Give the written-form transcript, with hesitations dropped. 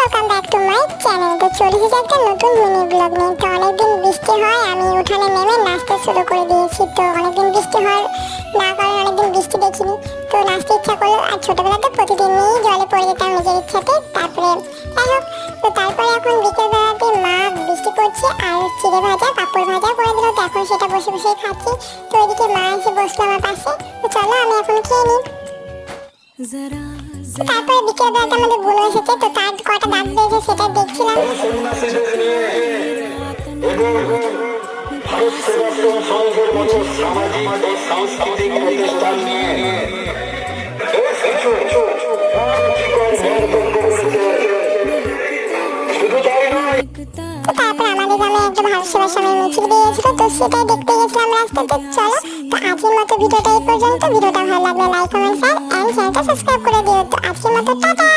Welcome back to my channel. তো চলে এসেছে একটা নতুন মিনি ব্লগ নিয়ে। তো অনেকদিন বৃষ্টি হয়, আমি উঠানে নেমে নাচতে শুরু করে দিয়েছি। তো অনেকদিন বৃষ্টি হয় না, কারণ অনেকদিন বৃষ্টি দেখিনি, তো নাচতে ইচ্ছা করলো। আর ছোটবেলাতে প্রতিদিনই জলে পড়ে যেতাম নিজের ইচ্ছাতে। তারপরে যাই হোক, তো তারপরে এখন বিকেলবেলাতে মা বৃষ্টি করছে আর চিড়ে ভাজা পাঁপড় ভাজা করে দিল। তো এখন সেটা বসে বসে খাচ্ছি। তো ওইদিকে মা এসে বসলো আমার পাশে। তো চলো আমি এখন খেয়ে নিই। তারপরে বিকেলবেলাতে আমাদের বুনো এসেছে, তো তার কটা দাঁত বেরিয়েছে সেটা দেখছিলাম। ভারত সেবাশ্রম সংঘের মতো সামাজিক ও সাংস্কৃতিক প্রতিষ্ঠান নিয়ে বেশ কিছু মন্তব্য করেছে। শুধু তাই নয়, তো তারপর আমাদের গ্রামে একটা ভারত সেবাশ্রমের মিছিল বেরিয়েছিল, তো সেটাই দেখতে গেছিলাম রাস্তাতে। চলো, তো আজকের মতো ভিডিওটা এই পর্যন্ত। ভিডিওটা ভালো লাগলে লাইক কমেন্ট শেয়ার এন্ড চ্যানেলটা সাবস্ক্রাইব করে দিও। তো আজকের মতো টাটা।